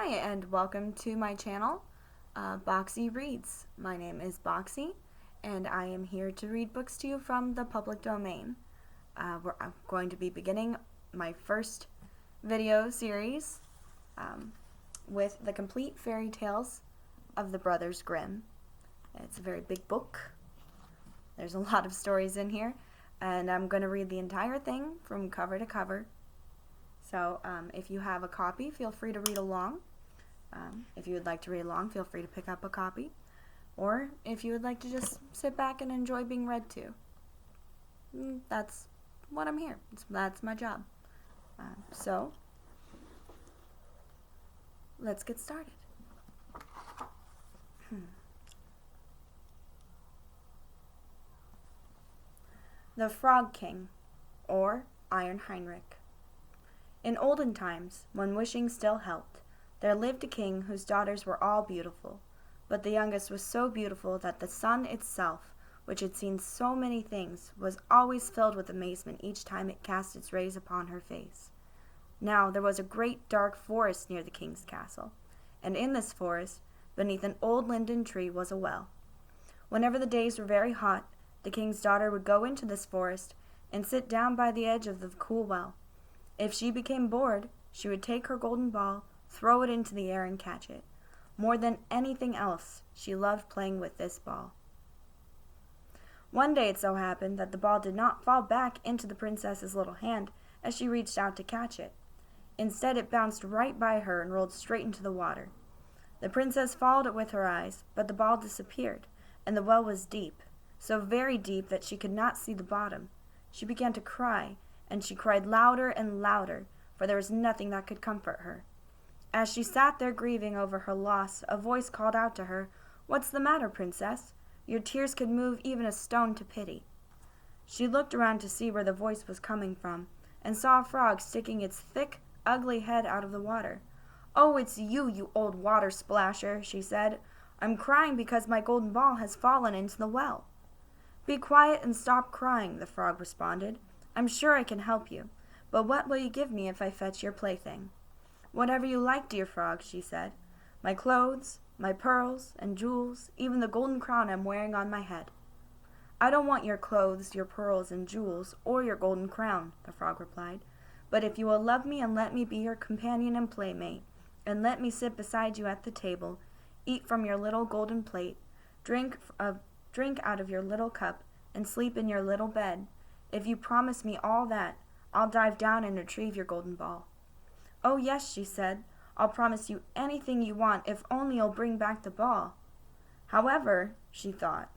Hi, and welcome to my channel, Boxy Reads. My name is Boxy, and I am here to read books to you from the public domain. I'm going to be beginning my first video series with the complete fairy tales of the Brothers Grimm. It's a very big book. There's a lot of stories in here, and I'm going to read the entire thing from cover to cover. So if you have a copy, feel free to read along. If you would like to read along, feel free to pick up a copy. Or if you would like to just sit back and enjoy being read to. That's what I'm here. That's my job. So let's get started. The Frog King, or Iron Heinrich. In olden times, when wishing still helped, there lived a king whose daughters were all beautiful, but the youngest was so beautiful that the sun itself, which had seen so many things, was always filled with amazement each time it cast its rays upon her face. Now there was a great dark forest near the king's castle, and in this forest, beneath an old linden tree, was a well. Whenever the days were very hot, the king's daughter would go into this forest and sit down by the edge of the cool well. If she became bored, she would take her golden ball, throw it into the air, and catch it. More than anything else, she loved playing with this ball. One day it so happened that the ball did not fall back into the princess's little hand as she reached out to catch it. Instead, it bounced right by her and rolled straight into the water. The princess followed it with her eyes, but the ball disappeared, and the well was deep, so very deep that she could not see the bottom. She began to cry, and she cried louder and louder, for there was nothing that could comfort her. As she sat there grieving over her loss, a voice called out to her, "What's the matter, princess? Your tears could move even a stone to pity." She looked around to see where the voice was coming from, and saw a frog sticking its thick, ugly head out of the water. "Oh, it's you, you old water splasher," she said. "I'm crying because my golden ball has fallen into the well." "Be quiet and stop crying," the frog responded. "I'm sure I can help you, but what will you give me if I fetch your plaything?" "Whatever you like, dear frog," she said. "My clothes, my pearls and jewels, even the golden crown I'm wearing on my head." "I don't want your clothes, your pearls and jewels, or your golden crown," the frog replied. "But if you will love me and let me be your companion and playmate, and let me sit beside you at the table, eat from your little golden plate, drink out of your little cup, and sleep in your little bed, if you promise me all that, I'll dive down and retrieve your golden ball." "Oh, yes," she said, "I'll promise you anything you want if only you'll bring back the ball." However, she thought,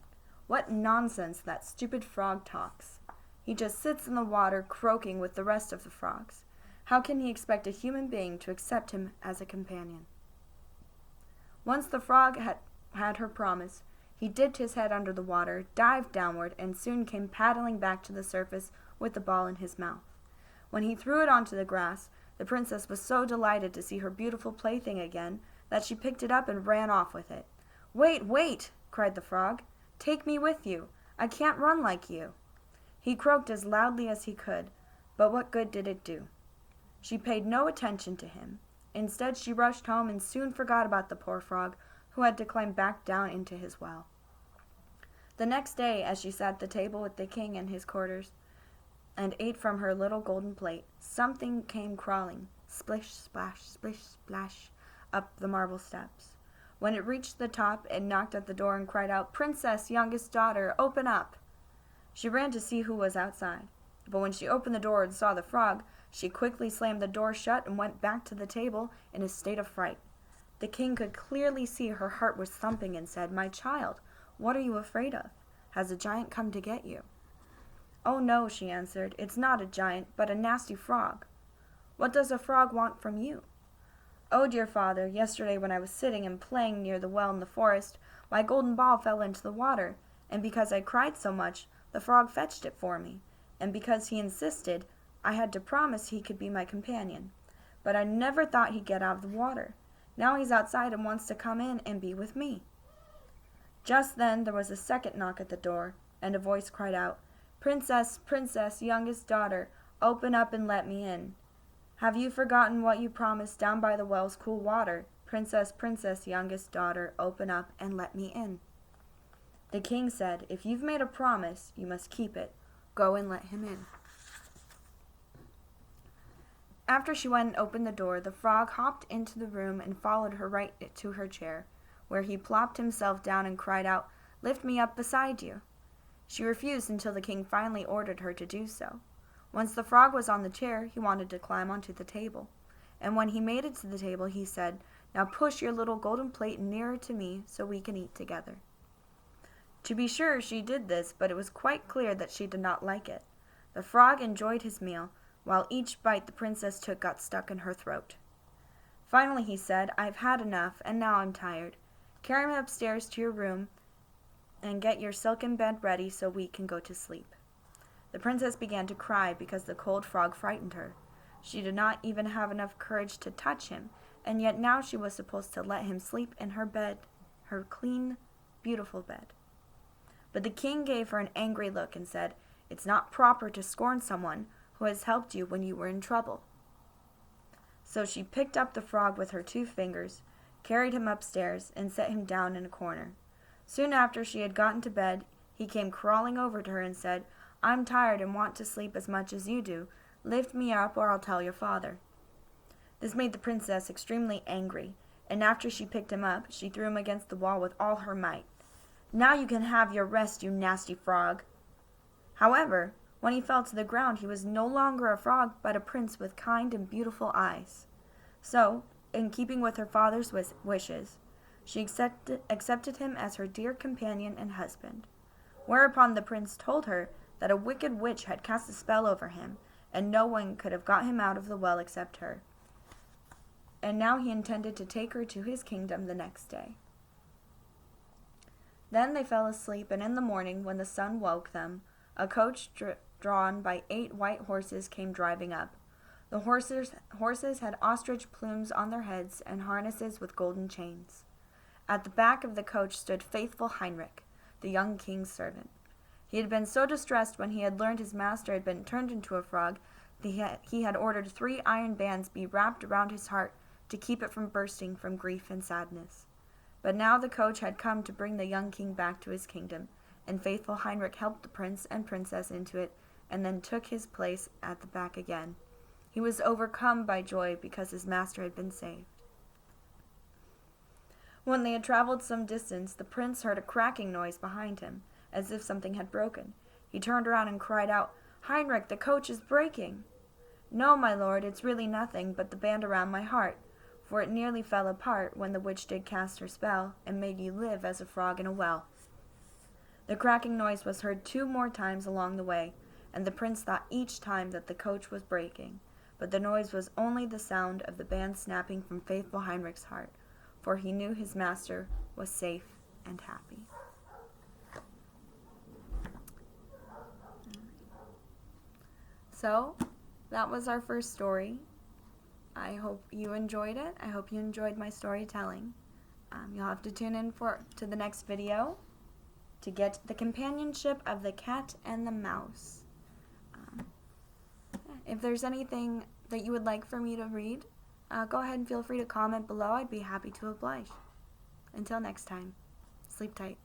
what nonsense that stupid frog talks. He just sits in the water croaking with the rest of the frogs. How can he expect a human being to accept him as a companion? Once the frog had her promise, he dipped his head under the water, dived downward, and soon came paddling back to the surface with the ball in his mouth. When he threw it onto the grass, the princess was so delighted to see her beautiful plaything again that she picked it up and ran off with it. "Wait, wait!" cried the frog. "Take me with you. I can't run like you." He croaked as loudly as he could, but what good did it do? She paid no attention to him. Instead, she rushed home and soon forgot about the poor frog, who had to climb back down into his well. The next day, as she sat at the table with the king in his quarters and ate from her little golden plate, something came crawling, splish, splash, up the marble steps. When it reached the top, it knocked at the door and cried out, "Princess, youngest daughter, open up!" She ran to see who was outside, but when she opened the door and saw the frog, she quickly slammed the door shut and went back to the table in a state of fright. The king could clearly see her heart was thumping and said, "My child, what are you afraid of? Has a giant come to get you?" "Oh, no," she answered. "It's not a giant, but a nasty frog." "What does a frog want from you?" "Oh, dear father, yesterday when I was sitting and playing near the well in the forest, my golden ball fell into the water, and because I cried so much, the frog fetched it for me, and because he insisted, I had to promise he could be my companion. But I never thought he'd get out of the water. Now he's outside and wants to come in and be with me." Just then there was a second knock at the door, and a voice cried out, "Princess, princess, youngest daughter, open up and let me in." "Have you forgotten what you promised down by the well's cool water?" Princess, princess, youngest daughter, open up and let me in." The king said, "If you've made a promise, you must keep it. Go and let him in." After she went and opened the door, the frog hopped into the room and followed her right to her chair, where he plopped himself down and cried out, "Lift me up beside you." She refused until the king finally ordered her to do so. Once the frog was on the chair, he wanted to climb onto the table. And when he made it to the table, he said, "Now push your little golden plate nearer to me so we can eat together." To be sure, she did this, but it was quite clear that she did not like it. The frog enjoyed his meal, while each bite the princess took got stuck in her throat. Finally he said, "I've had enough, and now I'm tired. Carry me upstairs to your room and get your silken bed ready so we can go to sleep." The princess began to cry because the cold frog frightened her. She did not even have enough courage to touch him, and yet now she was supposed to let him sleep in her bed, her clean, beautiful bed. But the king gave her an angry look and said, "It's not proper to scorn someone who has helped you when you were in trouble." So she picked up the frog with her 2 fingers, carried him upstairs, and set him down in a corner. Soon after she had gotten to bed, he came crawling over to her and said, "I'm tired and want to sleep as much as you do. Lift me up or I'll tell your father." This made the princess extremely angry, and after she picked him up, she threw him against the wall with all her might. "Now you can have your rest, you nasty frog." However, when he fell to the ground, he was no longer a frog, but a prince with kind and beautiful eyes. So, in keeping with her father's wishes, she accepted him as her dear companion and husband. Whereupon the prince told her that a wicked witch had cast a spell over him, and no one could have got him out of the well except her. And now he intended to take her to his kingdom the next day. Then they fell asleep, and in the morning, when the sun woke them, a coach drawn by 8 white horses came driving up. The horses had ostrich plumes on their heads and harnesses with golden chains. At the back of the coach stood faithful Heinrich, the young king's servant. He had been so distressed when he had learned his master had been turned into a frog that he had ordered 3 iron bands be wrapped around his heart to keep it from bursting from grief and sadness. But now the coach had come to bring the young king back to his kingdom, and faithful Heinrich helped the prince and princess into it, and then took his place at the back again. He was overcome by joy because his master had been saved. When they had traveled some distance, the prince heard a cracking noise behind him, as if something had broken. He turned around and cried out, "Heinrich, the coach is breaking." "No, my lord, it's really nothing but the band around my heart, for it nearly fell apart when the witch did cast her spell and made you live as a frog in a well." The cracking noise was heard 2 more times along the way, and the prince thought each time that the coach was breaking, but the noise was only the sound of the band snapping from faithful Heinrich's heart, for he knew his master was safe and happy. So, that was our first story. I hope you enjoyed it. I hope you enjoyed my storytelling. You'll have to tune in to the next video to get the companionship of the cat and the mouse. If there's anything that you would like for me to read, go ahead and feel free to comment below. I'd be happy to oblige. Until next time, sleep tight.